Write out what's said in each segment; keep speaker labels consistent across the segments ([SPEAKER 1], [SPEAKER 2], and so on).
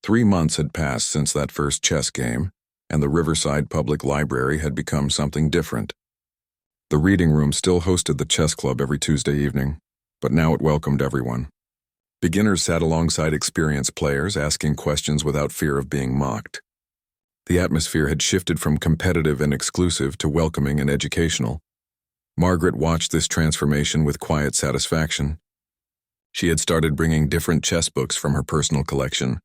[SPEAKER 1] 3 months had passed since that first chess game, and the Riverside Public Library had become something different. The reading room still hosted the chess club every Tuesday evening, but now it welcomed everyone. Beginners sat alongside experienced players, asking questions without fear of being mocked. The atmosphere had shifted from competitive and exclusive to welcoming and educational. Margaret watched this transformation with quiet satisfaction. She had started bringing different chess books from her personal collection,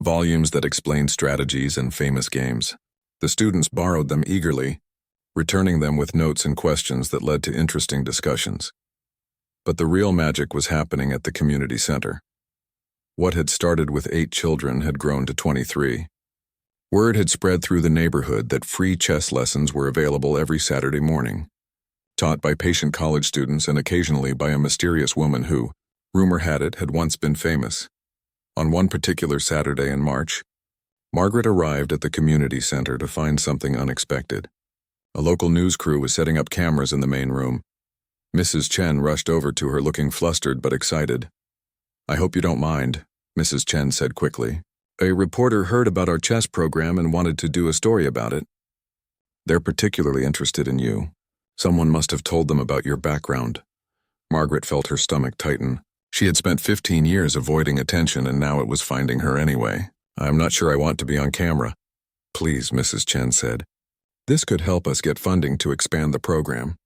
[SPEAKER 1] volumes that explained strategies and famous games. The students borrowed them eagerly, returning them with notes and questions that led to interesting discussions. But the real magic was happening at the community center. What had started with 8 children had grown to 23. Word had spread through the neighborhood that free chess lessons were available every Saturday morning, taught by patient college students and occasionally by a mysterious woman who, rumor had it, had once been famous. On one particular Saturday in March, Margaret arrived at the community center to find something unexpected. A local news crew was setting up cameras in the main room. Mrs. Chen rushed over to her looking flustered but excited. "I hope you don't mind," Mrs. Chen said quickly. "A reporter heard about our chess program and wanted to do a story about it. They're particularly interested in you. Someone must have told them about your background." Margaret felt her stomach tighten. She had spent 15 years avoiding attention and now it was finding her anyway. "I'm not sure I want to be on camera." "Please," Mrs. Chen said. "This could help us get funding to expand the program.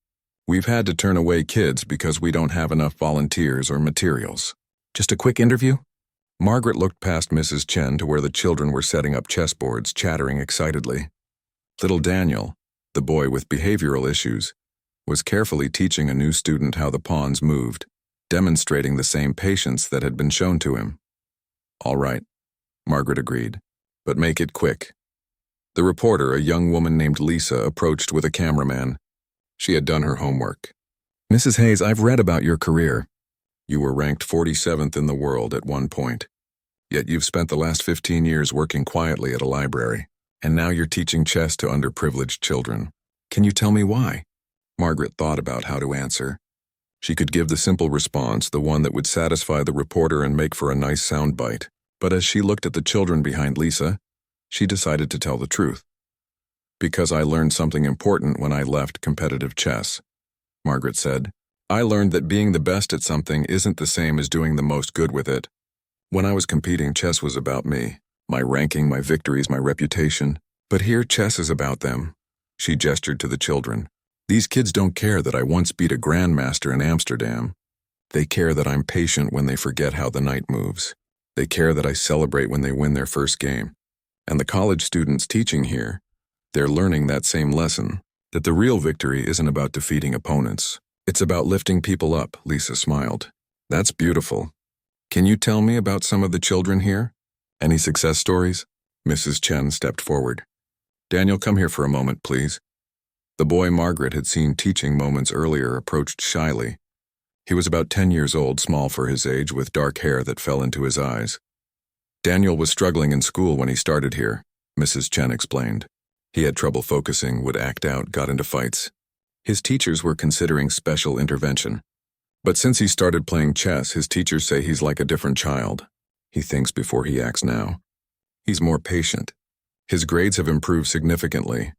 [SPEAKER 1] We've had to turn away kids because we don't have enough volunteers or materials." "Just a quick interview?" Margaret looked past Mrs. Chen to where the children were setting up chessboards, chattering excitedly. Little Daniel, the boy with behavioral issues, was carefully teaching a new student how the pawns moved, demonstrating the same patience that had been shown to him. "All right," Margaret agreed, "but make it quick." The reporter, a young woman named Lisa, approached with a cameraman. She had done her homework. "Mrs. Hayes, I've read about your career. You were ranked 47th in the world at one point. Yet you've spent the last 15 years working quietly at a library, and now you're teaching chess to underprivileged children. Can you tell me why?" Margaret thought about how to answer. She could give the simple response, the one that would satisfy the reporter and make for a nice soundbite. But as she looked at the children behind Lisa, she decided to tell the truth. "Because I learned something important when I left competitive chess," Margaret said. "I learned that being the best at something isn't the same as doing the most good with it. When I was competing, chess was about me, my ranking, my victories, my reputation. But here, chess is about them." She gestured to the children. "These kids don't care that I once beat a grandmaster in Amsterdam. They care that I'm patient when they forget how the knight moves. They care that I celebrate when they win their first game. And the college students teaching here, they're learning that same lesson, that the real victory isn't about defeating opponents. It's about lifting people up," Lisa smiled. "That's beautiful. Can you tell me about some of the children here? Any success stories?" Mrs. Chen stepped forward. "Daniel, come here for a moment, please." The boy Margaret had seen teaching moments earlier approached shyly. He was about 10 years old, small for his age, with dark hair that fell into his eyes. "Daniel was struggling in school when he started here," Mrs. Chen explained. "He had trouble focusing, would act out, got into fights. His teachers were considering special intervention. But since he started playing chess, his teachers say he's like a different child. He thinks before he acts now. He's more patient. His grades have improved significantly.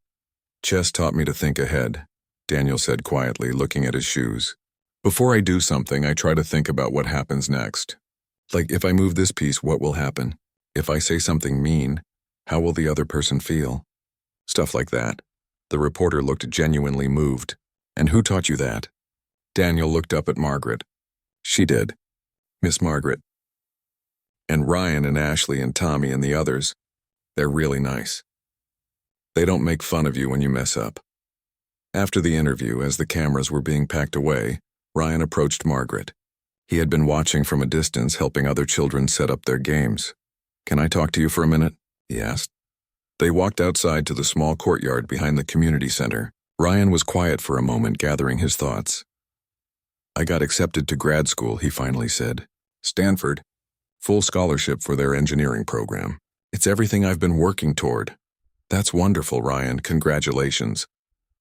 [SPEAKER 1] Chess taught me to think ahead," Daniel said quietly, looking at his shoes. "Before I do something, I try to think about what happens next. Like, if I move this piece, what will happen? If I say something mean, how will the other person feel? Stuff like that." The reporter looked genuinely moved. "And who taught you that?" Daniel looked up at Margaret. "She did. Miss Margaret. And Ryan and Ashley and Tommy and the others, they're really nice. They don't make fun of you when you mess up." After the interview, as the cameras were being packed away, Ryan approached Margaret. He had been watching from a distance, helping other children set up their games. "Can I talk to you for a minute?" he asked. They walked outside to the small courtyard behind the community center. Ryan was quiet for a moment, gathering his thoughts. "I got accepted to grad school," he finally said. "Stanford. Full scholarship for their engineering program. It's everything I've been working toward." "That's wonderful, Ryan. Congratulations."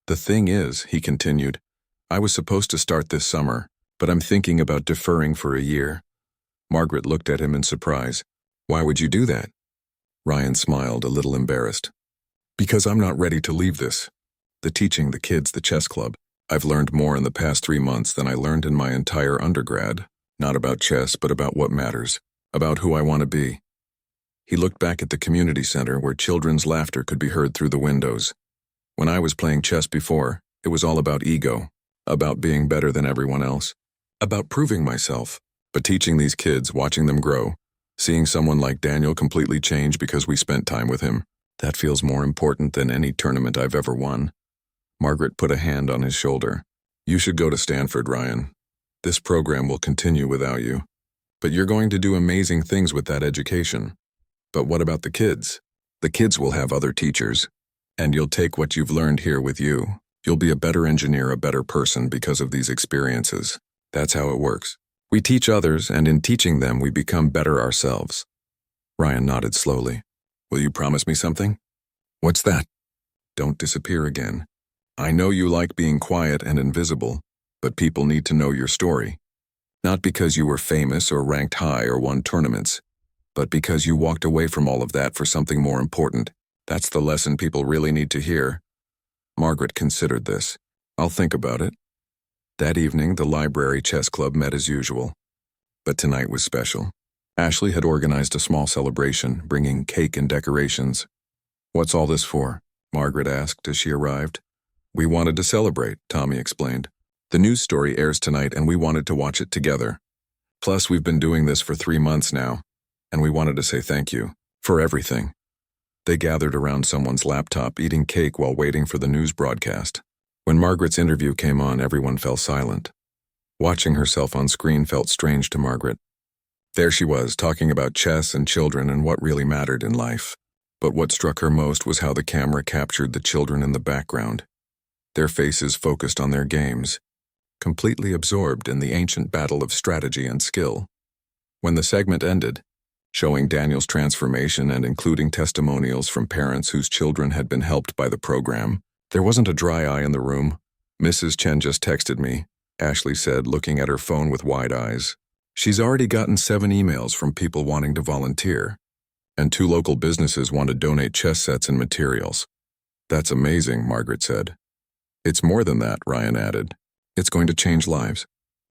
[SPEAKER 1] "The thing is," he continued, "I was supposed to start this summer, but I'm thinking about deferring for a year." Margaret looked at him in surprise. "Why would you do that?" Ryan smiled, a little embarrassed. Because I'm not ready to leave this. The teaching, the kids, the chess club. I've learned more in the past 3 months than I learned in my entire undergrad. Not about chess, but about what matters. About who I want to be. He looked back at the community center where children's laughter could be heard through the windows. When I was playing chess before, it was all about ego. About being better than everyone else. About proving myself. But teaching these kids, watching them grow, seeing someone like Daniel completely change because we spent time with him, that feels more important than any tournament I've ever won. Margaret put a hand on his shoulder. You should go to Stanford, Ryan. This program will continue without you. But you're going to do amazing things with that education. But what about the kids? The kids will have other teachers. And you'll take what you've learned here with you. You'll be a better engineer, a better person because of these experiences. That's how it works. We teach others, and in teaching them, we become better ourselves. Ryan nodded slowly. Will you promise me something? What's that? Don't disappear again. I know you like being quiet and invisible, but people need to know your story. Not because you were famous or ranked high or won tournaments, but because you walked away from all of that for something more important. That's the lesson people really need to hear. Margaret considered this. I'll think about it. That evening, the library chess club met as usual. But tonight was special. Ashley had organized a small celebration, bringing cake and decorations. What's all this for? Margaret asked as she arrived. We wanted to celebrate, Tommy explained. The news story airs tonight and we wanted to watch it together. Plus, we've been doing this for 3 months now, and we wanted to say thank you for everything. They gathered around someone's laptop eating cake while waiting for the news broadcast. When Margaret's interview came on, everyone fell silent. Watching herself on screen felt strange to Margaret. There she was, talking about chess and children and what really mattered in life. But what struck her most was how the camera captured the children in the background. Their faces focused on their games, completely absorbed in the ancient battle of strategy and skill. When the segment ended, showing Daniel's transformation and including testimonials from parents whose children had been helped by the program, there wasn't a dry eye in the room. Mrs. Chen just texted me, Ashley said, looking at her phone with wide eyes. She's already gotten 7 emails from people wanting to volunteer, and 2 local businesses want to donate chess sets and materials. That's amazing, Margaret said. It's more than that, Ryan added. It's going to change lives.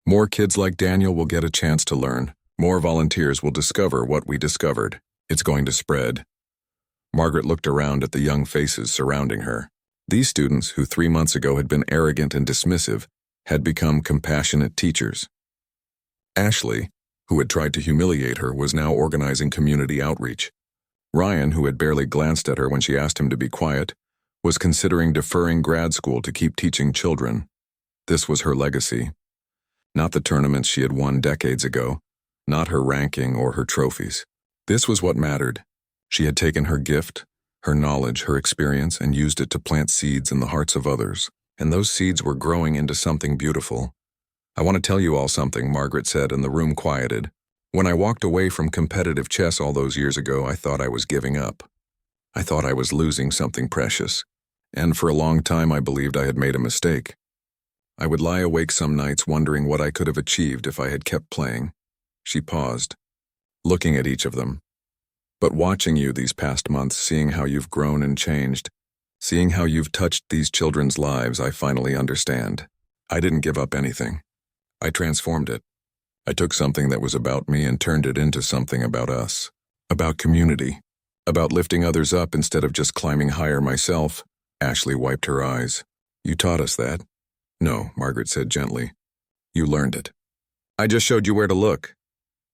[SPEAKER 1] More kids like Daniel will get a chance to learn. More volunteers will discover what we discovered. It's going to spread. Margaret looked around at the young faces surrounding her. These students, who 3 months ago had been arrogant and dismissive, had become compassionate teachers. Ashley, who had tried to humiliate her, was now organizing community outreach. Ryan, who had barely glanced at her when she asked him to be quiet, was considering deferring grad school to keep teaching children. This was her legacy. Not the tournaments she had won decades ago, not her ranking or her trophies. This was what mattered. She had taken her gift, her knowledge, her experience, and used it to plant seeds in the hearts of others, and those seeds were growing into something beautiful. I want to tell you all something, Margaret said, and the room quieted. When I walked away from competitive chess all those years ago, I thought I was giving up. I thought I was losing something precious, and for a long time I believed I had made a mistake. I would lie awake some nights wondering what I could have achieved if I had kept playing. She paused, looking at each of them. But watching you these past months, seeing how you've grown and changed, seeing how you've touched these children's lives, I finally understand. I didn't give up anything. I transformed it. I took something that was about me and turned it into something about us, about community, about lifting others up instead of just climbing higher myself. Ashley wiped her eyes. You taught us that? No, Margaret said gently. You learned it. I just showed you where to look.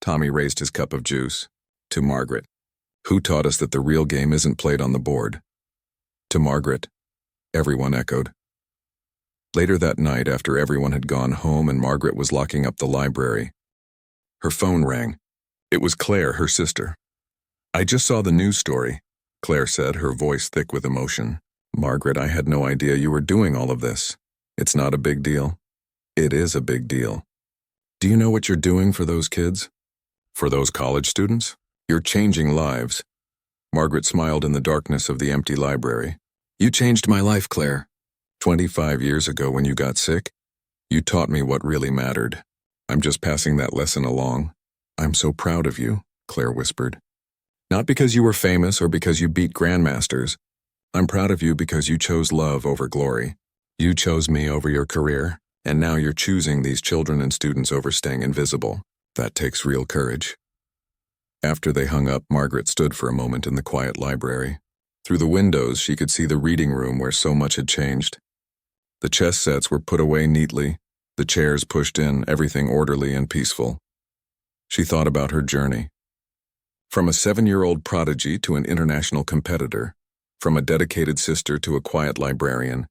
[SPEAKER 1] Tommy raised his cup of juice. To Margaret. Who taught us that the real game isn't played on the board? To Margaret. Everyone echoed. Later that night, after everyone had gone home and Margaret was locking up the library, her phone rang. It was Claire, her sister. I just saw the news story, Claire said, her voice thick with emotion. Margaret, I had no idea you were doing all of this. It's not a big deal. It is a big deal. Do you know what you're doing for those kids? For those college students? You're changing lives. Margaret smiled in the darkness of the empty library. You changed my life, Claire. 25 years ago when you got sick, you taught me what really mattered. I'm just passing that lesson along. I'm so proud of you, Claire whispered. Not because you were famous or because you beat grandmasters. I'm proud of you because you chose love over glory. You chose me over your career, and now you're choosing these children and students over staying invisible. That takes real courage. After they hung up, Margaret stood for a moment in the quiet library. Through the windows, she could see the reading room where so much had changed. The chess sets were put away neatly, the chairs pushed in, everything orderly and peaceful. She thought about her journey. From a 7-year-old prodigy to an international competitor, from a dedicated sister to a quiet librarian,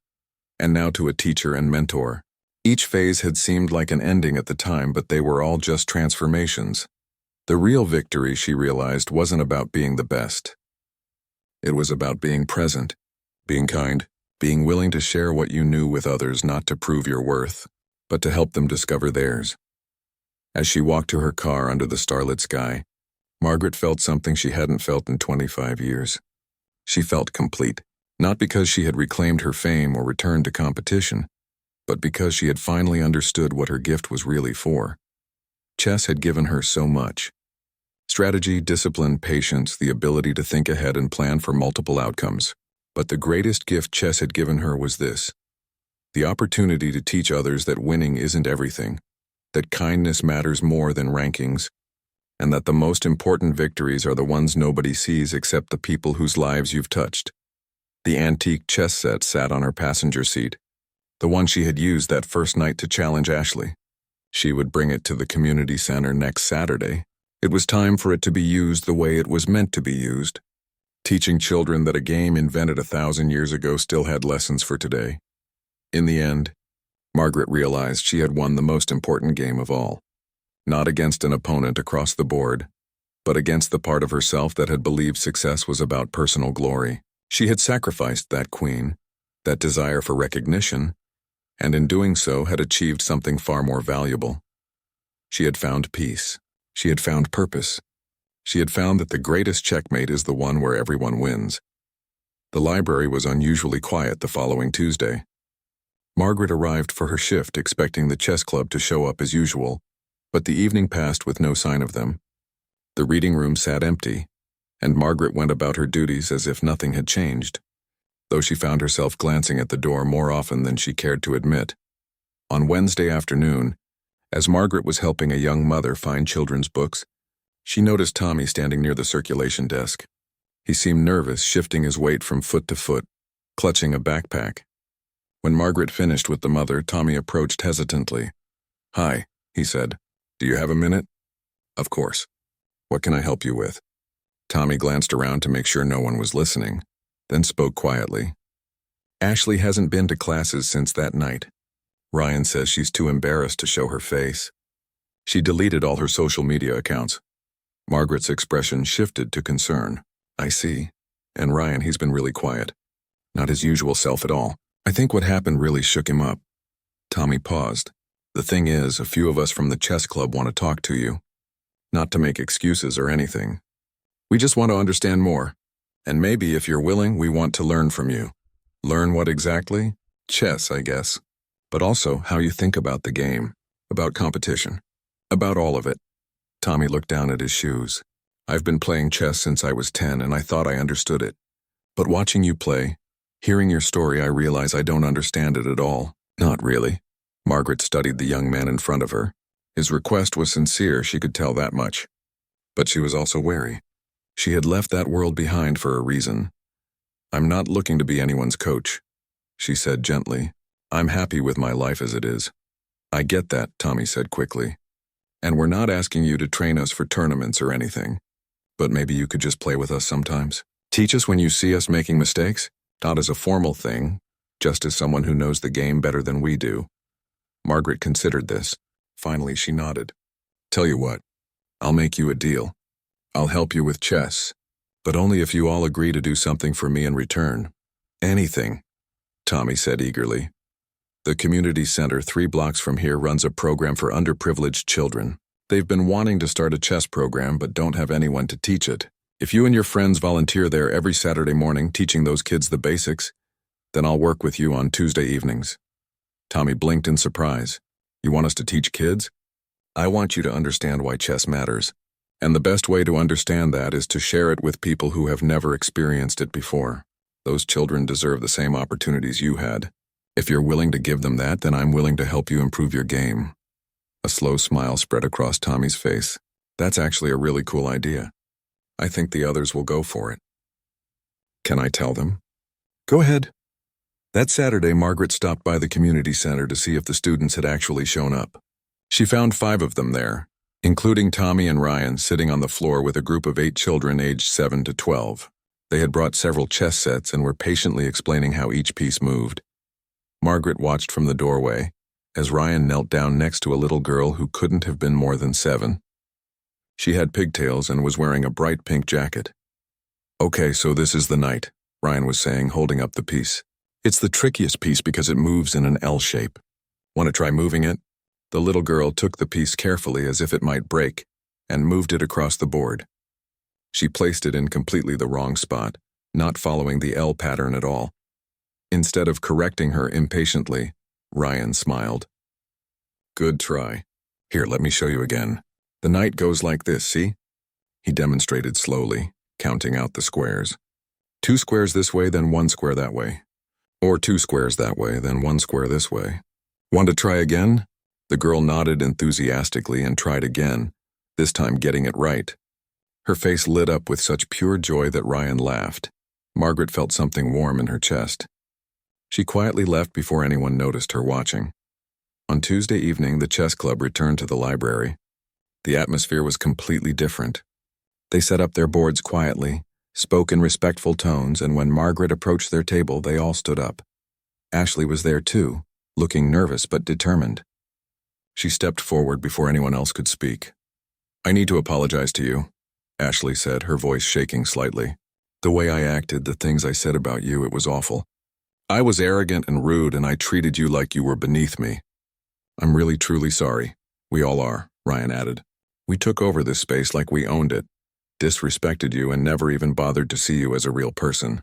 [SPEAKER 1] and now to a teacher and mentor. Each phase had seemed like an ending at the time, but they were all just transformations. The real victory, she realized, wasn't about being the best. It was about being present, being kind, being willing to share what you knew with others, not to prove your worth, but to help them discover theirs. As she walked to her car under the starlit sky, Margaret felt something she hadn't felt in 25 years. She felt complete, not because she had reclaimed her fame or returned to competition, but because she had finally understood what her gift was really for. Chess had given her so much. Strategy, discipline, patience, the ability to think ahead and plan for multiple outcomes. But the greatest gift chess had given her was this: the opportunity to teach others that winning isn't everything, that kindness matters more than rankings, and that the most important victories are the ones nobody sees except the people whose lives you've touched. The antique chess set sat on her passenger seat, the one she had used that first night to challenge Ashley. She would bring it to the community center next Saturday. It was time for it to be used the way it was meant to be used, teaching children that a game invented 1,000 years ago still had lessons for today. In the end, Margaret realized she had won the most important game of all. Not against an opponent across the board, but against the part of herself that had believed success was about personal glory. She had sacrificed that queen, that desire for recognition, and in doing so had achieved something far more valuable. She had found peace. She had found purpose. She had found that the greatest checkmate is the one where everyone wins. The library was unusually quiet the following Tuesday. Margaret arrived for her shift expecting the chess club to show up as usual, but the evening passed with no sign of them. The reading room sat empty, and Margaret went about her duties as if nothing had changed, though she found herself glancing at the door more often than she cared to admit. On Wednesday afternoon, as Margaret was helping a young mother find children's books, she noticed Tommy standing near the circulation desk. He seemed nervous, shifting his weight from foot to foot, clutching a backpack. When Margaret finished with the mother, Tommy approached hesitantly. "Hi," he said. "Do you have a minute?" "Of course. What can I help you with?" Tommy glanced around to make sure no one was listening, then spoke quietly. "Ashley hasn't been to classes since that night. Ryan says she's too embarrassed to show her face. She deleted all her social media accounts." Margaret's expression shifted to concern. "I see. And Ryan, he's been really quiet. Not his usual self at all. I think what happened really shook him up." Tommy paused. "The thing is, a few of us from the chess club want to talk to you. Not to make excuses or anything. We just want to understand more. And maybe, if you're willing, we want to learn from you." "Learn what exactly?" "Chess, I guess. But also how you think about the game, about competition, about all of it." Tommy looked down at his shoes. "I've been playing chess since I was 10 and I thought I understood it. But watching you play, hearing your story, I realize I don't understand it at all." "Not really." Margaret studied the young man in front of her. His request was sincere, she could tell that much. But she was also wary. She had left that world behind for a reason. "I'm not looking to be anyone's coach," she said gently. "I'm happy with my life as it is." "I get that," Tommy said quickly. "And we're not asking you to train us for tournaments or anything. But maybe you could just play with us sometimes. Teach us when you see us making mistakes, not as a formal thing, just as someone who knows the game better than we do." Margaret considered this. Finally, she nodded. "Tell you what, I'll make you a deal. I'll help you with chess, but only if you all agree to do something for me in return." "Anything," Tommy said eagerly. "The community center 3 blocks from here runs a program for underprivileged children. They've been wanting to start a chess program but don't have anyone to teach it. If you and your friends volunteer there every Saturday morning teaching those kids the basics, then I'll work with you on Tuesday evenings." Tommy blinked in surprise. "You want us to teach kids?" "I want you to understand why chess matters. And the best way to understand that is to share it with people who have never experienced it before. Those children deserve the same opportunities you had. If you're willing to give them that, then I'm willing to help you improve your game. A slow smile spread across Tommy's face. That's actually a really cool idea. I think the others will go for it. Can I tell them? Go ahead. That Saturday, Margaret stopped by the community center to see if the students had actually shown up. She found 5 of them there, including Tommy and Ryan sitting on the floor with a group of 8 children aged 7 to 12. They had brought several chess sets and were patiently explaining how each piece moved. Margaret watched from the doorway as Ryan knelt down next to a little girl who couldn't have been more than 7. She had pigtails and was wearing a bright pink jacket. Okay, so this is the knight, Ryan was saying, holding up the piece. It's the trickiest piece because it moves in an L shape. Want to try moving it? The little girl took the piece carefully as if it might break and moved it across the board. She placed it in completely the wrong spot, not following the L pattern at all. Instead of correcting her impatiently, Ryan smiled. Good try. Here, let me show you again. The knight goes like this, see? He demonstrated slowly, counting out the squares. 2 squares this way, then 1 square that way. Or 2 squares that way, then 1 square this way. Want to try again? The girl nodded enthusiastically and tried again, this time getting it right. Her face lit up with such pure joy that Ryan laughed. Margaret felt something warm in her chest. She quietly left before anyone noticed her watching. On Tuesday evening, the chess club returned to the library. The atmosphere was completely different. They set up their boards quietly, spoke in respectful tones, and when Margaret approached their table, they all stood up. Ashley was there too, looking nervous but determined. She stepped forward before anyone else could speak. I need to apologize to you, Ashley said, her voice shaking slightly. The way I acted, the things I said about you, it was awful. I was arrogant and rude, and I treated you like you were beneath me. I'm really truly sorry. We all are, Ryan added. We took over this space like we owned it, disrespected you, and never even bothered to see you as a real person.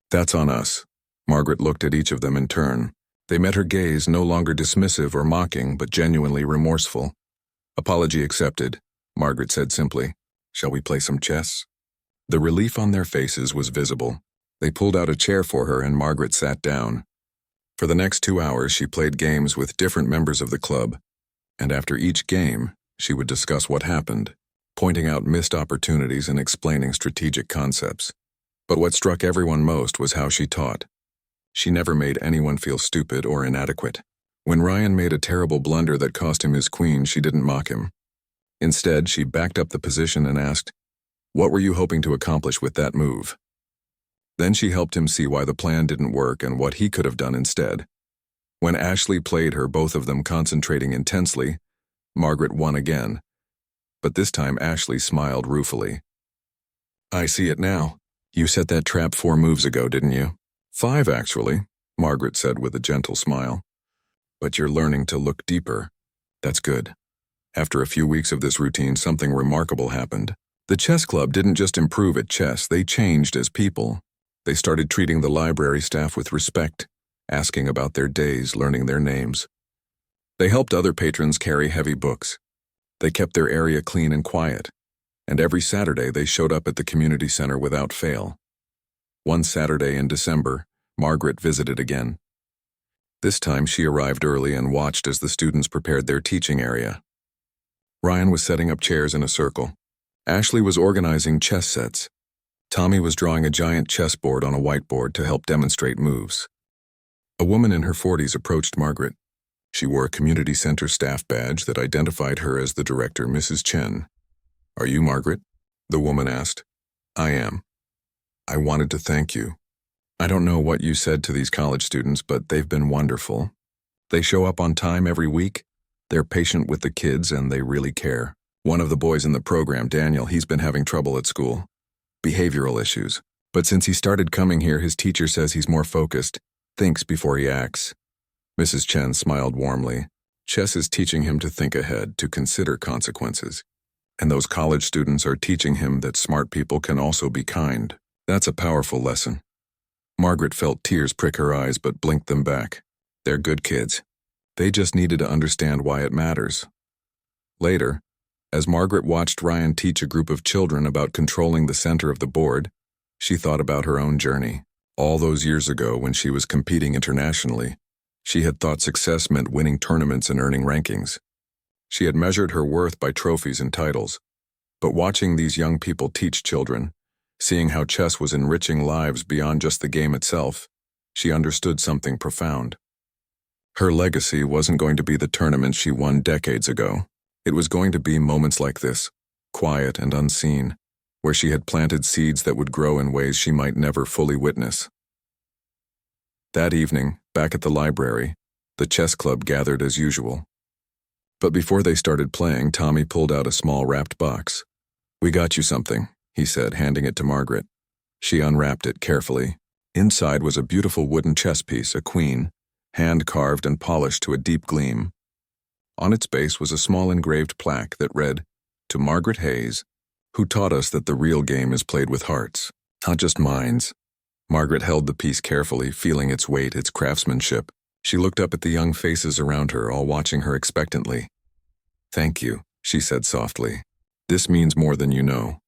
[SPEAKER 1] That's on us. Margaret looked at each of them in turn. They met her gaze, no longer dismissive or mocking, but genuinely remorseful. Apology accepted, Margaret said simply. Shall we play some chess? The relief on their faces was visible. They pulled out a chair for her and Margaret sat down. For the next 2 hours, she played games with different members of the club, and after each game, she would discuss what happened, pointing out missed opportunities and explaining strategic concepts. But what struck everyone most was how she taught. She never made anyone feel stupid or inadequate. When Ryan made a terrible blunder that cost him his queen, she didn't mock him. Instead, she backed up the position and asked, "What were you hoping to accomplish with that move?" Then she helped him see why the plan didn't work and what he could have done instead. When Ashley played her, both of them concentrating intensely, Margaret won again. But this time Ashley smiled ruefully. I see it now. You set that trap 4 moves ago, didn't you? 5, actually, Margaret said with a gentle smile. But you're learning to look deeper. That's good. After a few weeks of this routine, something remarkable happened. The chess club didn't just improve at chess, they changed as people. They started treating the library staff with respect, asking about their days, learning their names. They helped other patrons carry heavy books. They kept their area clean and quiet. And every Saturday they showed up at the community center without fail. One Saturday in December, Margaret visited again. This time she arrived early and watched as the students prepared their teaching area. Ryan was setting up chairs in a circle. Ashley was organizing chess sets. Tommy was drawing a giant chessboard on a whiteboard to help demonstrate moves. A woman in her 40s approached Margaret. She wore a community center staff badge that identified her as the director, Mrs. Chen. Are you Margaret? The woman asked. I am. I wanted to thank you. I don't know what you said to these college students, but they've been wonderful. They show up on time every week. They're patient with the kids and they really care. One of the boys in the program, Daniel, he's been having trouble at school. Behavioral issues. But since he started coming here, his teacher says he's more focused, thinks before he acts. Mrs. Chen smiled warmly. Chess is teaching him to think ahead, to consider consequences. And those college students are teaching him that smart people can also be kind. That's a powerful lesson. Margaret felt tears prick her eyes but blinked them back. They're good kids. They just needed to understand why it matters. Later, As Margaret watched Ryan teach a group of children about controlling the center of the board, she thought about her own journey. All those years ago when she was competing internationally, she had thought success meant winning tournaments and earning rankings. She had measured her worth by trophies and titles. But watching these young people teach children, seeing how chess was enriching lives beyond just the game itself, she understood something profound. Her legacy wasn't going to be the tournament she won decades ago. It was going to be moments like this, quiet and unseen, where she had planted seeds that would grow in ways she might never fully witness. That evening, back at the library, the chess club gathered as usual. But before they started playing, Tommy pulled out a small wrapped box. "We got you something," he said, handing it to Margaret. She unwrapped it carefully. Inside was a beautiful wooden chess piece, a queen, hand-carved and polished to a deep gleam. On its base was a small engraved plaque that read, "To Margaret Hayes, who taught us that the real game is played with hearts, not just minds." Margaret held the piece carefully, feeling its weight, its craftsmanship. She looked up at the young faces around her, all watching her expectantly. "Thank you," she said softly. "This means more than you know."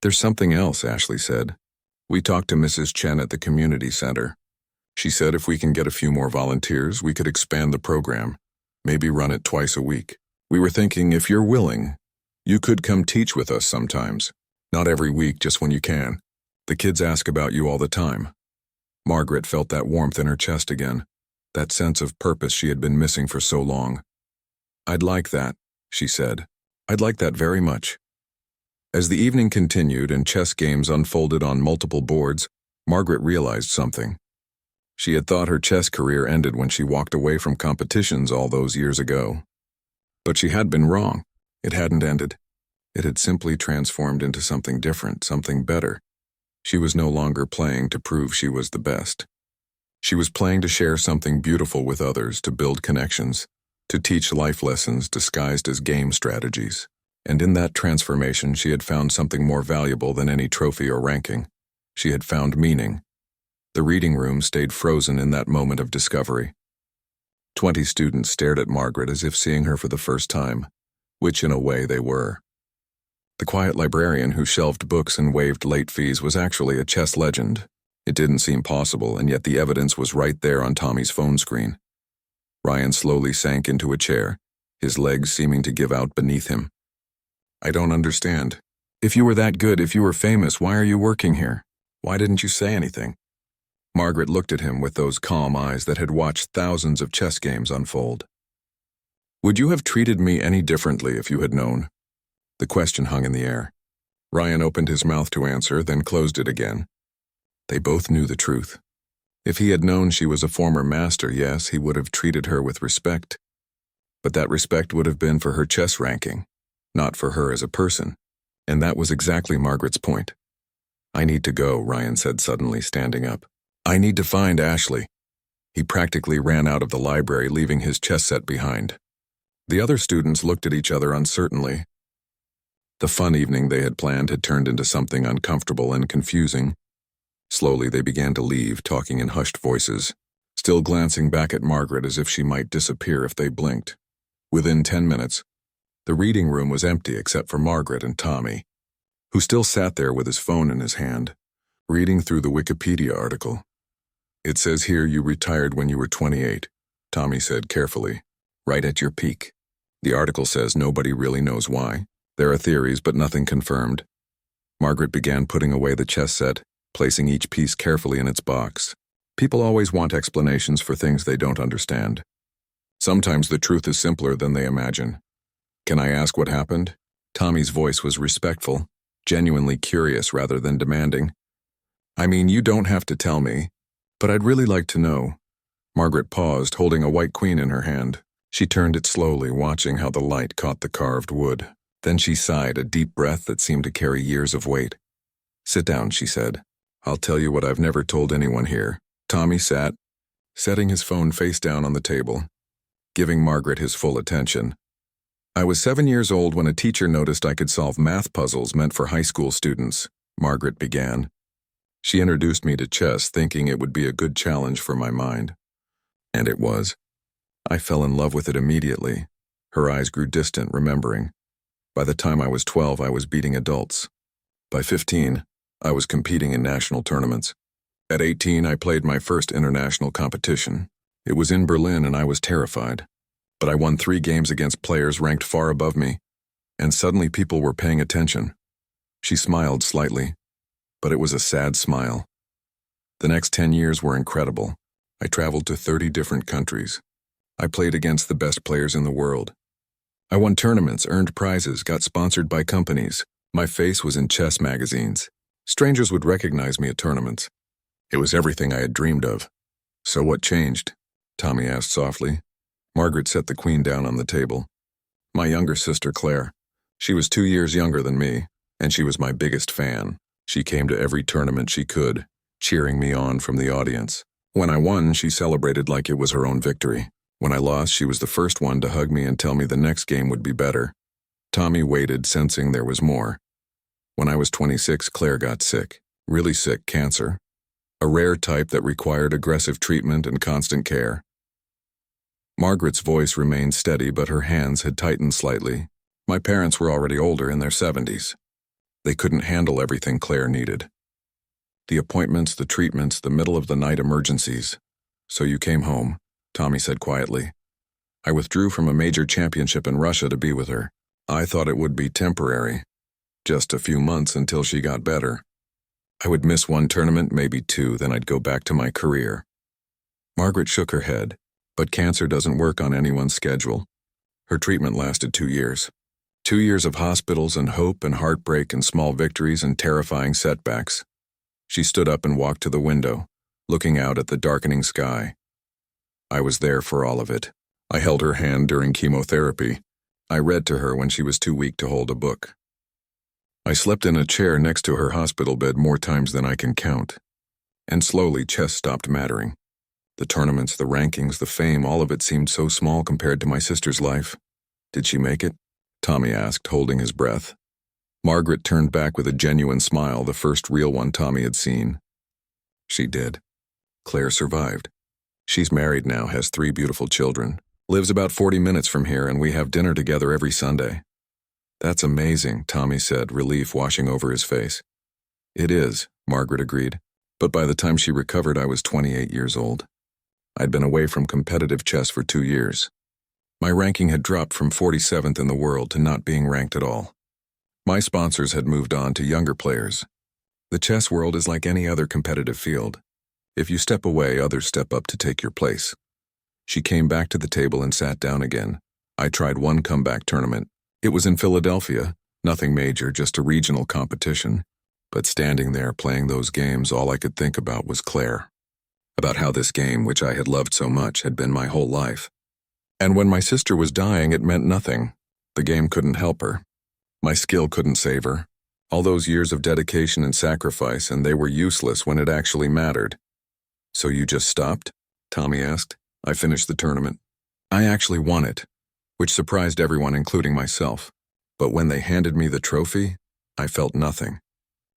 [SPEAKER 1] "There's something else," Ashley said. "We talked to Mrs. Chen at the community center. She said if we can get a few more volunteers, we could expand the program, maybe run it twice a week. We were thinking if you're willing, you could come teach with us sometimes. Not every week, just when you can. The kids ask about you all the time." Margaret felt that warmth in her chest again, that sense of purpose she had been missing for so long. "I'd like that," she said. "I'd like that very much." As the evening continued and chess games unfolded on multiple boards, Margaret realized something. She had thought her chess career ended when she walked away from competitions all those years ago. But she had been wrong. It hadn't ended. It had simply transformed into something different, something better. She was no longer playing to prove she was the best. She was playing to share something beautiful with others, to build connections, to teach life lessons disguised as game strategies. And in that transformation, she had found something more valuable than any trophy or ranking. She had found meaning. The reading room stayed frozen in that moment of discovery. 20 students stared at Margaret as if seeing her for the first time, which in a way they were. The quiet librarian who shelved books and waived late fees was actually a chess legend. It didn't seem possible, and yet the evidence was right there on Tommy's phone screen. Ryan slowly sank into a chair, his legs seeming to give out beneath him. "I don't understand. If you were that good, if you were famous, why are you working here? Why didn't you say anything?" Margaret looked at him with those calm eyes that had watched thousands of chess games unfold. "Would you have treated me any differently if you had known?" The question hung in the air. Ryan opened his mouth to answer, then closed it again. They both knew the truth. If he had known she was a former master, yes, he would have treated her with respect. But that respect would have been for her chess ranking, not for her as a person. And that was exactly Margaret's point. "I need to go," Ryan said suddenly, standing up. "I need to find Ashley." He practically ran out of the library, leaving his chess set behind. The other students looked at each other uncertainly. The fun evening they had planned had turned into something uncomfortable and confusing. Slowly they began to leave, talking in hushed voices, still glancing back at Margaret as if she might disappear if they blinked. Within 10 minutes, the reading room was empty except for Margaret and Tommy, who still sat there with his phone in his hand, reading through the Wikipedia article. "It says here you retired when you were 28, Tommy said carefully, "right at your peak. The article says nobody really knows why. There are theories, but nothing confirmed." Margaret began putting away the chess set, placing each piece carefully in its box. People always want explanations for things they don't understand. Sometimes the truth is simpler than they imagine. "Can I ask what happened?" Tommy's voice was respectful, genuinely curious rather than demanding. "I mean, you don't have to tell me, but I'd really like to know." Margaret paused, holding a white queen in her hand. She turned it slowly, watching how the light caught the carved wood. Then she sighed, a deep breath that seemed to carry years of weight. "Sit down," she said. "I'll tell you what I've never told anyone here." Tommy sat, setting his phone face down on the table, giving Margaret his full attention. "I was 7 years old when a teacher noticed I could solve math puzzles meant for high school students," Margaret began. "She introduced me to chess, thinking it would be a good challenge for my mind. And it was. I fell in love with it immediately." Her eyes grew distant, remembering. By the time I was 12, I was beating adults. By 15, I was competing in national tournaments. At 18, I played my first international competition. It was in Berlin and I was terrified. But I won 3 games against players ranked far above me, and suddenly people were paying attention. She smiled slightly, but it was a sad smile. The next 10 years were incredible. I traveled to 30 different countries. I played against the best players in the world. I won tournaments, earned prizes, got sponsored by companies. My face was in chess magazines. Strangers would recognize me at tournaments. It was everything I had dreamed of. So what changed? Tommy asked softly. Margaret set the queen down on the table. My younger sister, Claire. She was 2 years younger than me, and she was my biggest fan. She came to every tournament she could, cheering me on from the audience. When I won, she celebrated like it was her own victory. When I lost, she was the first one to hug me and tell me the next game would be better. Tommy waited, sensing there was more. When I was 26, Claire got sick. Really sick, cancer. A rare type that required aggressive treatment and constant care. Margaret's voice remained steady, but her hands had tightened slightly. My parents were already older, in their 70s. They couldn't handle everything Claire needed. The appointments, the treatments, the middle-of-the-night emergencies. So you came home, Tommy said quietly. I withdrew from a major championship in Russia to be with her. I thought it would be temporary. Just a few months until she got better. I would miss 1 tournament, maybe 2, then I'd go back to my career. Margaret shook her head. But cancer doesn't work on anyone's schedule. Her treatment lasted 2 years. 2 years of hospitals and hope and heartbreak and small victories and terrifying setbacks. She stood up and walked to the window, looking out at the darkening sky. I was there for all of it. I held her hand during chemotherapy. I read to her when she was too weak to hold a book. I slept in a chair next to her hospital bed more times than I can count. And slowly chess stopped mattering. The tournaments, the rankings, the fame, all of it seemed so small compared to my sister's life. Did she make it? Tommy asked, holding his breath. Margaret turned back with a genuine smile, the first real one Tommy had seen. She did. Claire survived. She's married now, has 3 beautiful children, lives about 40 minutes from here, and we have dinner together every Sunday. That's amazing, Tommy said, relief washing over his face. It is, Margaret agreed. But by the time she recovered, I was 28 years old. I'd been away from competitive chess for 2 years. My ranking had dropped from 47th in the world to not being ranked at all. My sponsors had moved on to younger players. The chess world is like any other competitive field. If you step away, others step up to take your place. She came back to the table and sat down again. I tried 1 comeback tournament. It was in Philadelphia, nothing major, just a regional competition. But standing there playing those games, all I could think about was Claire. About how this game, which I had loved so much, had been my whole life. And when my sister was dying, it meant nothing. The game couldn't help her. My skill couldn't save her. All those years of dedication and sacrifice, and they were useless when it actually mattered. So you just stopped? Tommy asked. I finished the tournament. I actually won it, which surprised everyone, including myself. But when they handed me the trophy, I felt nothing.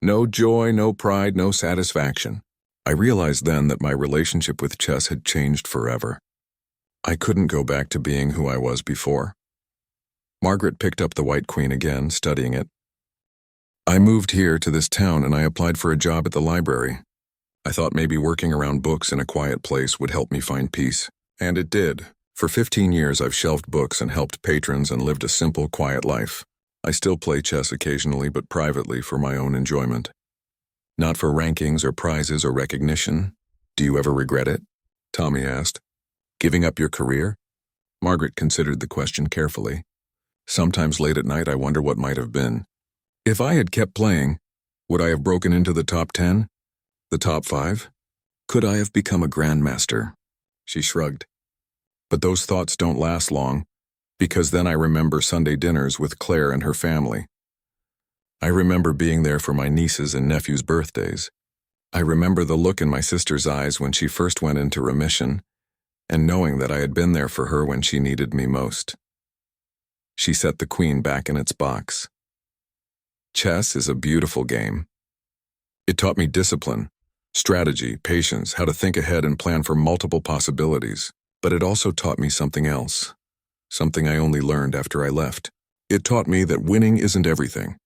[SPEAKER 1] No joy, no pride, no satisfaction. I realized then that my relationship with chess had changed forever. I couldn't go back to being who I was before. Margaret picked up the White Queen again, studying it. I moved here to this town and I applied for a job at the library. I thought maybe working around books in a quiet place would help me find peace. And it did. For 15 years I've shelved books and helped patrons and lived a simple, quiet life. I still play chess occasionally, but privately for my own enjoyment. Not for rankings or prizes or recognition. Do you ever regret it? Tommy asked. Giving up your career? Margaret considered the question carefully. Sometimes late at night I wonder what might have been. If I had kept playing, would I have broken into the top 10? The top 5? Could I have become a grandmaster? She shrugged. But those thoughts don't last long, because then I remember Sunday dinners with Claire and her family. I remember being there for my nieces' and nephews' birthdays. I remember the look in my sister's eyes when she first went into remission, and knowing that I had been there for her when she needed me most. She set the queen back in its box. Chess is a beautiful game. It taught me discipline, strategy, patience, how to think ahead and plan for multiple possibilities. But it also taught me something else, something I only learned after I left. It taught me that winning isn't everything,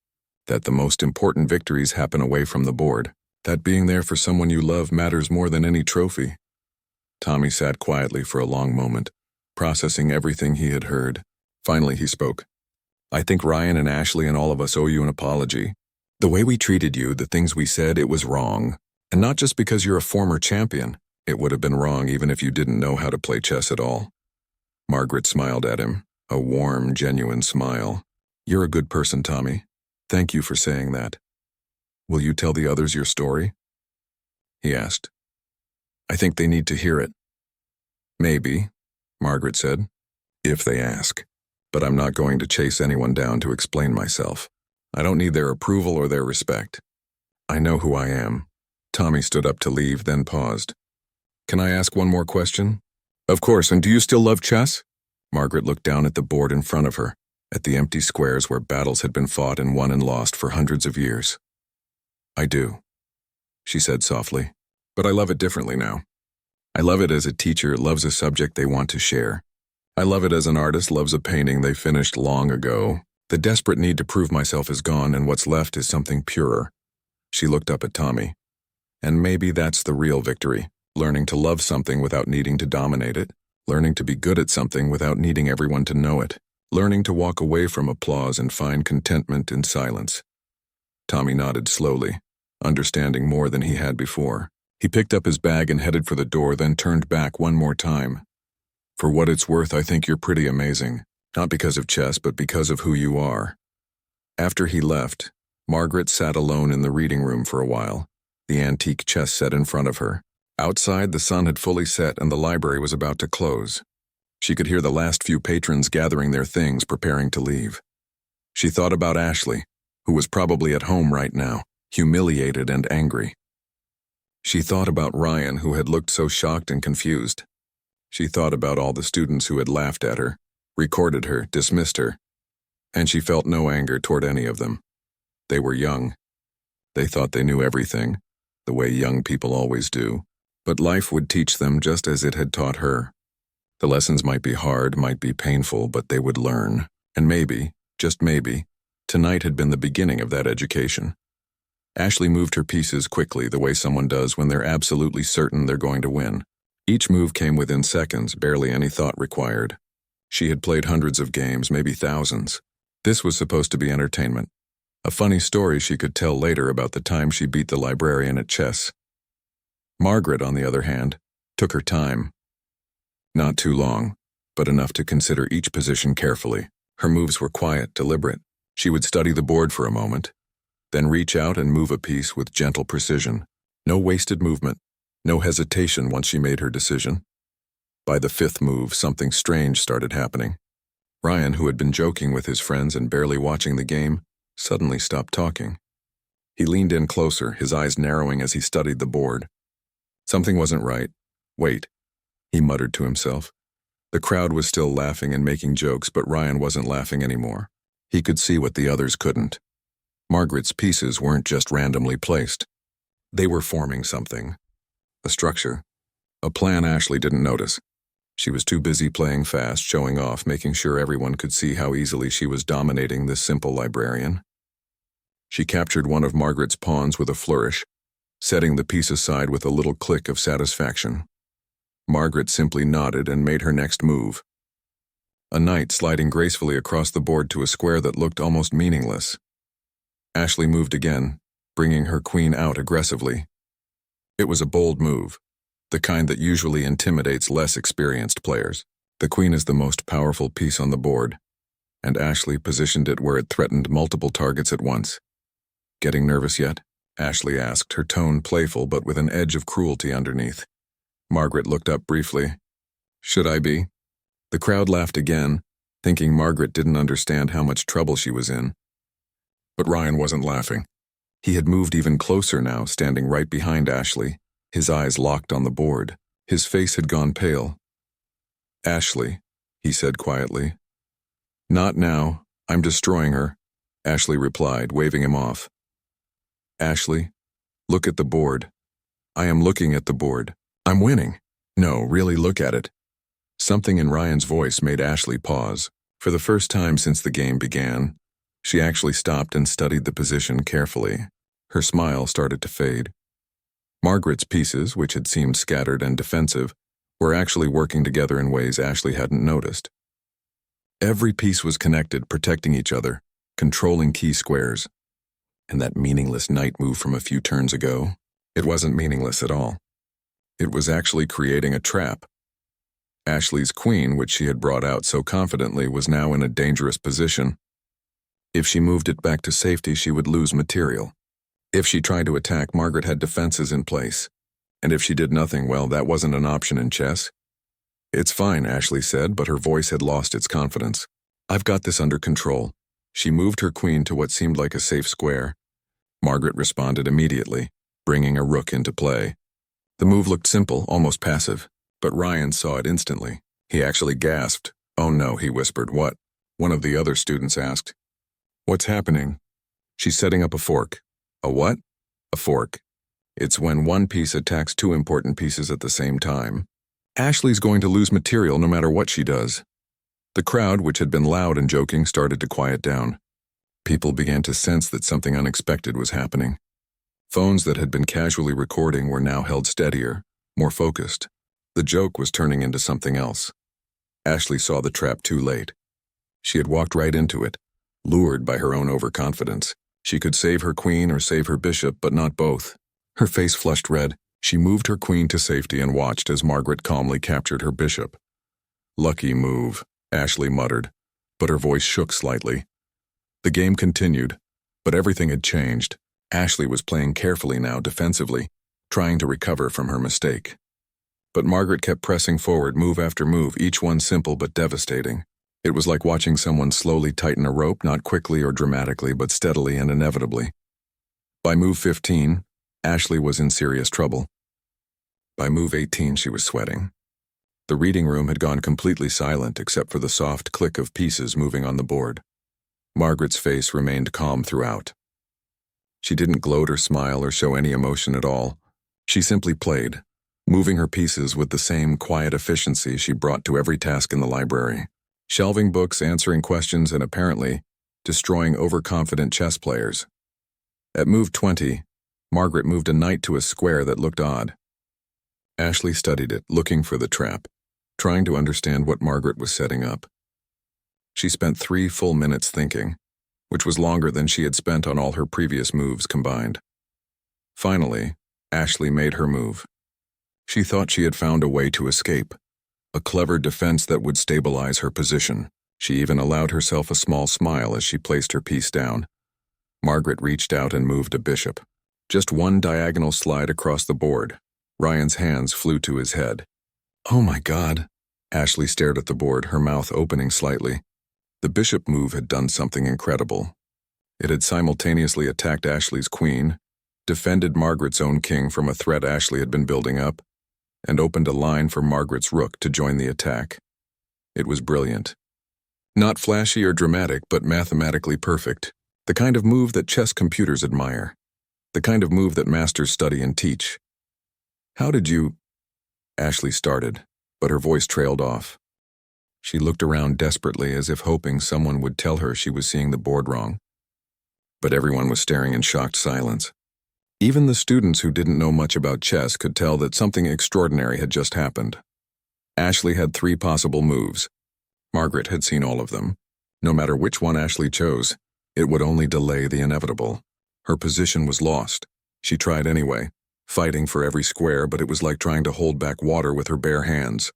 [SPEAKER 1] that the most important victories happen away from the board, that being there for someone you love matters more than any trophy. Tommy sat quietly for a long moment, processing everything he had heard. Finally, he spoke. I think Ryan and Ashley and all of us owe you an apology. The way we treated you, the things we said, it was wrong. And not just because you're a former champion. It would have been wrong even if you didn't know how to play chess at all. Margaret smiled at him, a warm, genuine smile. You're a good person, Tommy. Thank you for saying that. Will you tell the others your story? He asked. I think they need to hear it. Maybe, Margaret said, if they ask. But I'm not going to chase anyone down to explain myself. I don't need their approval or their respect. I know who I am. Tommy stood up to leave, then paused. Can I ask one more question? Of course, and do you still love chess? Margaret looked down at the board in front of her, at the empty squares where battles had been fought and won and lost for hundreds of years. I do, she said softly, but I love it differently now. I love it as a teacher loves a subject they want to share. I love it as an artist loves a painting they finished long ago. The desperate need to prove myself is gone, and what's left is something purer. She looked up at Tommy. And maybe that's the real victory, learning to love something without needing to dominate it, learning to be good at something without needing everyone to know it, learning to walk away from applause and find contentment in silence. Tommy nodded slowly, understanding more than he had before. He picked up his bag and headed for the door, then turned back one more time. For what it's worth, I think you're pretty amazing. Not because of chess, but because of who you are. After he left, Margaret sat alone in the reading room for a while, the antique chess set in front of her. Outside, the sun had fully set and the library was about to close. She could hear the last few patrons gathering their things, preparing to leave. She thought about Ashley, who was probably at home right now, humiliated and angry. She thought about Ryan, who had looked so shocked and confused. She thought about all the students who had laughed at her, recorded her, dismissed her, and she felt no anger toward any of them. They were young. They thought they knew everything, the way young people always do, but life would teach them just as it had taught her. The lessons might be hard, might be painful, but they would learn, and maybe, just maybe, tonight had been the beginning of that education. Ashley moved her pieces quickly, the way someone does when they're absolutely certain they're going to win. Each move came within seconds, barely any thought required. She had played hundreds of games, maybe thousands. This was supposed to be entertainment. A funny story she could tell later about the time she beat the librarian at chess. Margaret, on the other hand, took her time. Not too long, but enough to consider each position carefully. Her moves were quiet, deliberate. She would study the board for a moment, then reach out and move a piece with gentle precision. No wasted movement, no hesitation once she made her decision. By the fifth move, something strange started happening. Ryan, who had been joking with his friends and barely watching the game, suddenly stopped talking. He leaned in closer, his eyes narrowing as he studied the board. Something wasn't right. Wait, he muttered to himself. The crowd was still laughing and making jokes, but Ryan wasn't laughing anymore. He could see what the others couldn't. Margaret's pieces weren't just randomly placed. They were forming something. A structure. A plan Ashley didn't notice. She was too busy playing fast, showing off, making sure everyone could see how easily she was dominating this simple librarian. She captured one of Margaret's pawns with a flourish, setting the piece aside with a little click of satisfaction. Margaret simply nodded and made her next move. A knight sliding gracefully across the board to a square that looked almost meaningless. Ashley moved again, bringing her queen out aggressively. It was a bold move, the kind that usually intimidates less experienced players. The queen is the most powerful piece on the board, and Ashley positioned it where it threatened multiple targets at once. Getting nervous yet? Ashley asked, her tone playful but with an edge of cruelty underneath. Margaret looked up briefly. Should I be? The crowd laughed again, thinking Margaret didn't understand how much trouble she was in. But Ryan wasn't laughing. He had moved even closer now, standing right behind Ashley, his eyes locked on the board. His face had gone pale. Ashley, he said quietly. Not now. I'm destroying her, Ashley replied, waving him off. Ashley, look at the board. I am looking at the board. I'm winning. No, really look at it. Something in Ryan's voice made Ashley pause. For the first time since the game began, she actually stopped and studied the position carefully. Her smile started to fade. Margaret's pieces, which had seemed scattered and defensive, were actually working together in ways Ashley hadn't noticed. Every piece was connected, protecting each other, controlling key squares. And that meaningless knight move from a few turns ago, it wasn't meaningless at all. It was actually creating a trap. Ashley's queen, which she had brought out so confidently, was now in a dangerous position. If she moved it back to safety, she would lose material. If she tried to attack, Margaret had defenses in place. And if she did nothing, well, that wasn't an option in chess. "It's fine," Ashley said, but her voice had lost its confidence. "I've got this under control." She moved her queen to what seemed like a safe square. Margaret responded immediately, bringing a rook into play. The move looked simple, almost passive, but Ryan saw it instantly. He actually gasped. "Oh no," he whispered. "What?" One of the other students asked. "What's happening?" "She's setting up a fork." "A what?" "A fork. It's when one piece attacks two important pieces at the same time. Ashley's going to lose material no matter what she does." The crowd, which had been loud and joking, started to quiet down. People began to sense that something unexpected was happening. Phones that had been casually recording were now held steadier, more focused. The joke was turning into something else. Ashley saw the trap too late. She had walked right into it, lured by her own overconfidence. She could save her queen or save her bishop, but not both. Her face flushed red. She moved her queen to safety and watched as Margaret calmly captured her bishop. "Lucky move," Ashley muttered, but her voice shook slightly. The game continued, but everything had changed. Ashley was playing carefully now, defensively, trying to recover from her mistake. But Margaret kept pressing forward, move after move, each one simple but devastating. It was like watching someone slowly tighten a rope, not quickly or dramatically, but steadily and inevitably. By move 15, Ashley was in serious trouble. By move 18, she was sweating. The reading room had gone completely silent except for the soft click of pieces moving on the board. Margaret's face remained calm throughout. She didn't gloat or smile or show any emotion at all. She simply played, moving her pieces with the same quiet efficiency she brought to every task in the library, shelving books, answering questions, and apparently destroying overconfident chess players. At move 20, Margaret moved a knight to a square that looked odd. Ashley studied it, looking for the trap, trying to understand what Margaret was setting up. She spent 3 full minutes thinking, which was longer than she had spent on all her previous moves combined. Finally, Ashley made her move. She thought she had found a way to escape, a clever defense that would stabilize her position. She even allowed herself a small smile as she placed her piece down. Margaret reached out and moved a bishop. Just one diagonal slide across the board. Ryan's hands flew to his head. "Oh my God." Ashley stared at the board, her mouth opening slightly. The bishop move had done something incredible. It had simultaneously attacked Ashley's queen, defended Margaret's own king from a threat Ashley had been building up, and opened a line for Margaret's rook to join the attack. It was brilliant. Not flashy or dramatic, but mathematically perfect. The kind of move that chess computers admire. The kind of move that masters study and teach. "How did you—" Ashley started, but her voice trailed off. She looked around desperately as if hoping someone would tell her she was seeing the board wrong. But everyone was staring in shocked silence. Even the students who didn't know much about chess could tell that something extraordinary had just happened. Ashley had 3 possible moves. Margaret had seen all of them. No matter which one Ashley chose, it would only delay the inevitable. Her position was lost. She tried anyway, fighting for every square, but it was like trying to hold back water with her bare hands.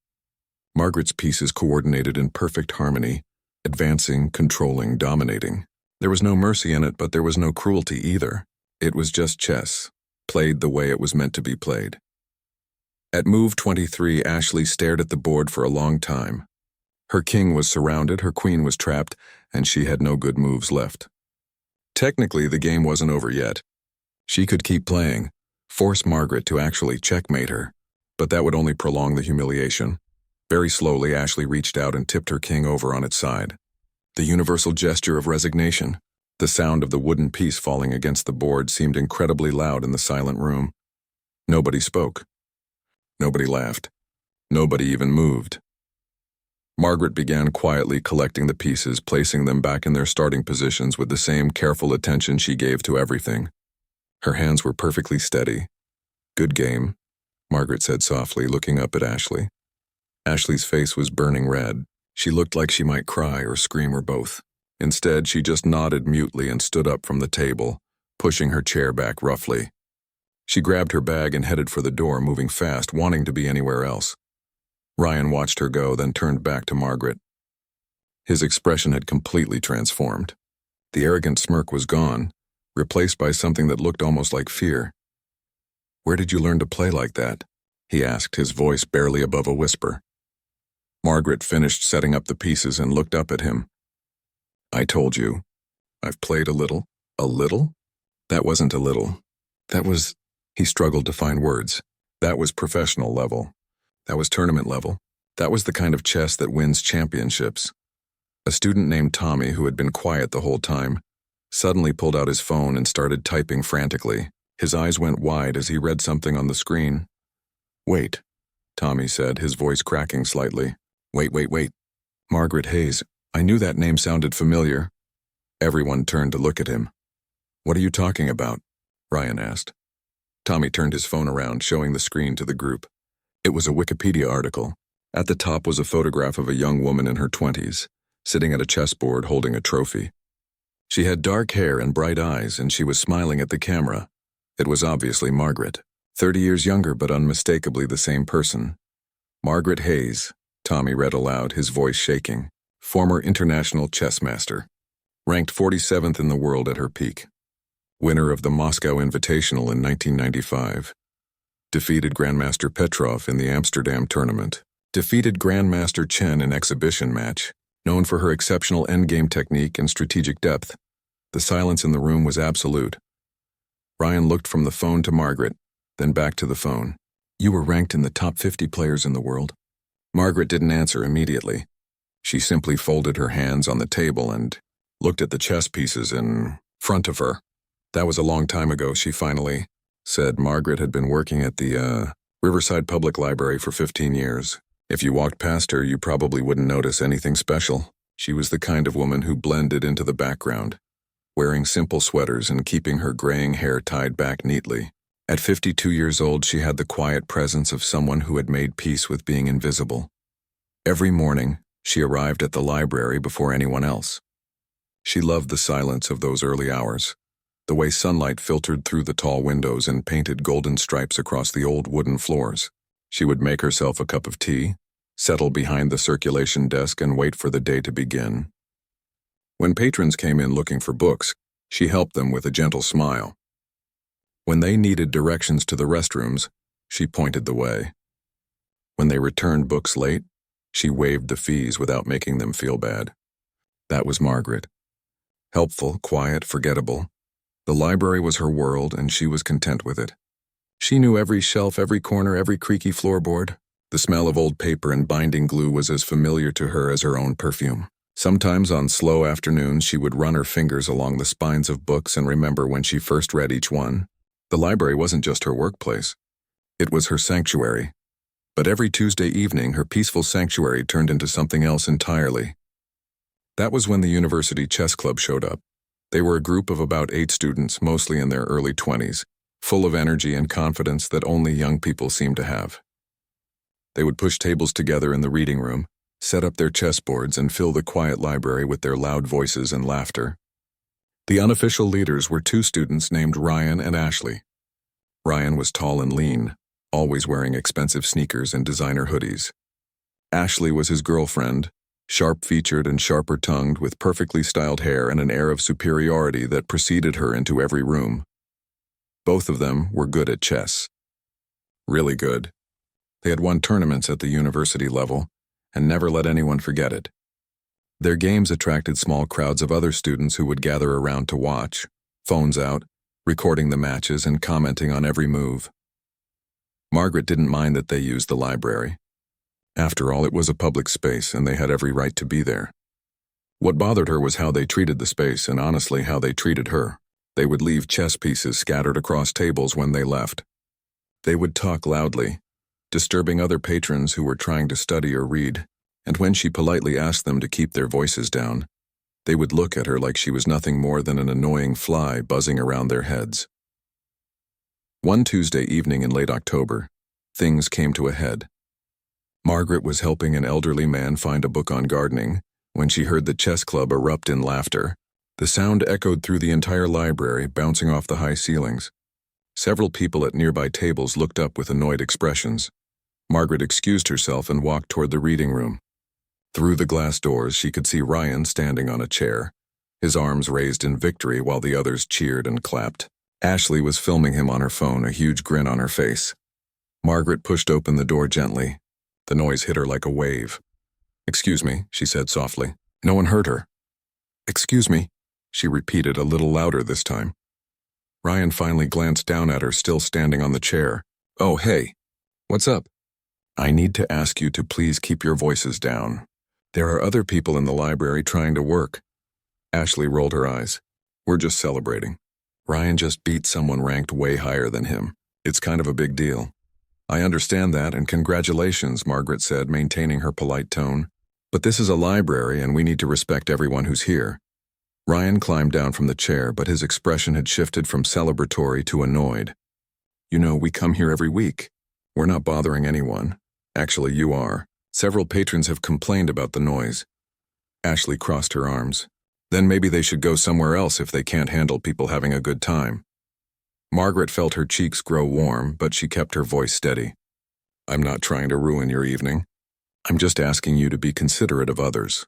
[SPEAKER 1] Margaret's pieces coordinated in perfect harmony, advancing, controlling, dominating. There was no mercy in it, but there was no cruelty either. It was just chess, played the way it was meant to be played. At move 23, Ashley stared at the board for a long time. Her king was surrounded, her queen was trapped, and she had no good moves left. Technically, the game wasn't over yet. She could keep playing, force Margaret to actually checkmate her, but that would only prolong the humiliation. Very slowly, Ashley reached out and tipped her king over on its side. The universal gesture of resignation. The sound of the wooden piece falling against the board seemed incredibly loud in the silent room. Nobody spoke. Nobody laughed. Nobody even moved. Margaret began quietly collecting the pieces, placing them back in their starting positions with the same careful attention she gave to everything. Her hands were perfectly steady. "Good game," Margaret said softly, looking up at Ashley. Ashley's face was burning red. She looked like she might cry or scream or both. Instead, she just nodded mutely and stood up from the table, pushing her chair back roughly. She grabbed her bag and headed for the door, moving fast, wanting to be anywhere else. Ryan watched her go, then turned back to Margaret. His expression had completely transformed. The arrogant smirk was gone, replaced by something that looked almost like fear. "Where did you learn to play like that?" he asked, his voice barely above a whisper. Margaret finished setting up the pieces and looked up at him. "I told you. I've played a little." "A little?" "That wasn't a little. That was—" He struggled to find words. "That was professional level. That was tournament level. That was the kind of chess that wins championships." A student named Tommy, who had been quiet the whole time, suddenly pulled out his phone and started typing frantically. His eyes went wide as he read something on the screen. "Wait," Tommy said, his voice cracking slightly. Wait. Margaret Hayes. I knew that name sounded familiar." Everyone turned to look at him. "What are you talking about?" Ryan asked. Tommy turned his phone around, showing the screen to the group. It was a Wikipedia article. At the top was a photograph of a young woman in her 20s, sitting at a chessboard holding a trophy. She had dark hair and bright eyes, and she was smiling at the camera. It was obviously Margaret, 30 years younger but unmistakably the same person. "Margaret Hayes," Tommy read aloud, his voice shaking. "Former international chess master. Ranked 47th in the world at her peak. Winner of the Moscow Invitational in 1995. Defeated Grandmaster Petrov in the Amsterdam tournament. Defeated Grandmaster Chen in exhibition match. Known for her exceptional endgame technique and strategic depth." The silence in the room was absolute. Ryan looked from the phone to Margaret, then back to the phone. "You were ranked in the top 50 players in the world?" Margaret didn't answer immediately. She simply folded her hands on the table and looked at the chess pieces in front of her. "That was a long time ago," she finally said. "Margaret had been working at the Riverside Public Library for 15 years. If you walked past her, you probably wouldn't notice anything special. She was the kind of woman who blended into the background, wearing simple sweaters and keeping her graying hair tied back neatly. At 52 years old, she had the quiet presence of someone who had made peace with being invisible. Every morning, she arrived at the library before anyone else. She loved the silence of those early hours, the way sunlight filtered through the tall windows and painted golden stripes across the old wooden floors. She would make herself a cup of tea, settle behind the circulation desk, and wait for the day to begin. When patrons came in looking for books, she helped them with a gentle smile. When they needed directions to the restrooms, she pointed the way. When they returned books late, she waived the fees without making them feel bad. That was Margaret. Helpful, quiet, forgettable. The library was her world, and she was content with it. She knew every shelf, every corner, every creaky floorboard. The smell of old paper and binding glue was as familiar to her as her own perfume. Sometimes on slow afternoons, she would run her fingers along the spines of books and remember when she first read each one. The library wasn't just her workplace. It was her sanctuary. But every Tuesday evening, her peaceful sanctuary turned into something else entirely. That was when the University Chess Club showed up. They were a group of about 8 students, mostly in their early 20s, full of energy and confidence that only young people seem to have. They would push tables together in the reading room, set up their chessboards, and fill the quiet library with their loud voices and laughter. The unofficial leaders were 2 students named Ryan and Ashley. Ryan was tall and lean, always wearing expensive sneakers and designer hoodies. Ashley was his girlfriend, sharp-featured and sharper-tongued, with perfectly styled hair and an air of superiority that preceded her into every room. Both of them were good at chess. Really good. They had won tournaments at the university level and never let anyone forget it. Their games attracted small crowds of other students who would gather around to watch, phones out, recording the matches and commenting on every move. Margaret didn't mind that they used the library. After all, it was a public space and they had every right to be there. What bothered her was how they treated the space and honestly how they treated her. They would leave chess pieces scattered across tables when they left. They would talk loudly, disturbing other patrons who were trying to study or read. and when she politely asked them to keep their voices down, they would look at her like she was nothing more than an annoying fly buzzing around their heads. One Tuesday evening in late October, things came to a head. Margaret was helping an elderly man find a book on gardening when she heard the chess club erupt in laughter. The sound echoed through the entire library, bouncing off the high ceilings. Several people at nearby tables looked up with annoyed expressions. Margaret excused herself and walked toward the reading room. Through the glass doors, she could see Ryan standing on a chair, his arms raised in victory while the others cheered and clapped. Ashley was filming him on her phone, a huge grin on her face. Margaret pushed open the door gently. The noise hit her like a wave. "Excuse me," she said softly. No one heard her. "Excuse me," she repeated a little louder this time. Ryan finally glanced down at her, still standing on the chair. "Oh, hey. What's up?" "I need to ask you to please keep your voices down. There are other people in the library trying to work." Ashley rolled her eyes. "We're just celebrating. Ryan just beat someone ranked way higher than him. It's kind of a big deal." "I understand that, and congratulations," Margaret said, maintaining her polite tone. "But this is a library, and we need to respect everyone who's here." Ryan climbed down from the chair, but his expression had shifted from celebratory to annoyed. "You know, we come here every week. We're not bothering anyone. Actually, you are. Several patrons have complained about the noise." Ashley crossed her arms. "Then maybe they should go somewhere else if they can't handle people having a good time." Margaret felt her cheeks grow warm, but she kept her voice steady. "I'm not trying to ruin your evening. I'm just asking you to be considerate of others."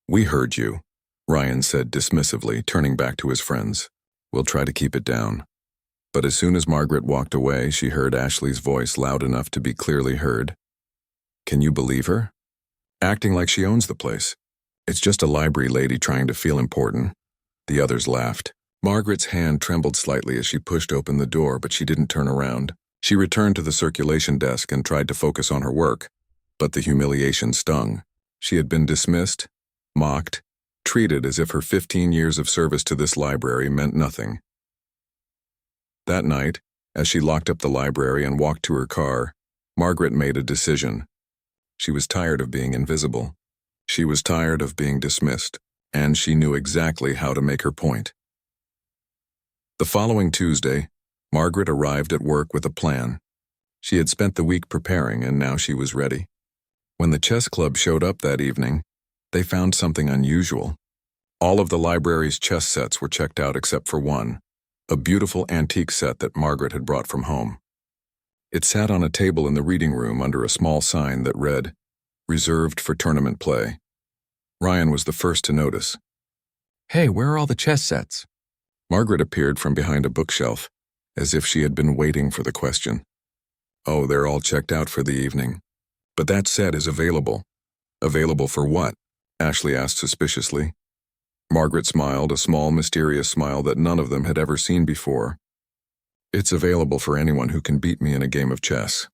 [SPEAKER 1] "We heard you," Ryan said dismissively, turning back to his friends. "We'll try to keep it down." But as soon as Margaret walked away, she heard Ashley's voice loud enough to be clearly heard. "Can you believe her? Acting like she owns the place. It's just a library lady trying to feel important." The others laughed. Margaret's hand trembled slightly as she pushed open the door, but she didn't turn around. She returned to the circulation desk and tried to focus on her work, but the humiliation stung. She had been dismissed, mocked, treated as if her 15 years of service to this library meant nothing. That night, as she locked up the library and walked to her car, Margaret made a decision. She was tired of being invisible. She was tired of being dismissed, and she knew exactly how to make her point. The following Tuesday, Margaret arrived at work with a plan. She had spent the week preparing, and now she was ready. When the chess club showed up that evening, they found something unusual. All of the library's chess sets were checked out except for one, a beautiful antique set that Margaret had brought from home. It sat on a table in the reading room under a small sign that read, "Reserved for tournament play." Ryan was the first to notice. "Hey, where are all the chess sets?" Margaret appeared from behind a bookshelf, as if she had been waiting for the question. "Oh, they're all checked out for the evening. But that set is available." "Available for what?" Ashley asked suspiciously. Margaret smiled, a small, mysterious smile that none of them had ever seen before. "It's available for anyone who can beat me in a game of chess."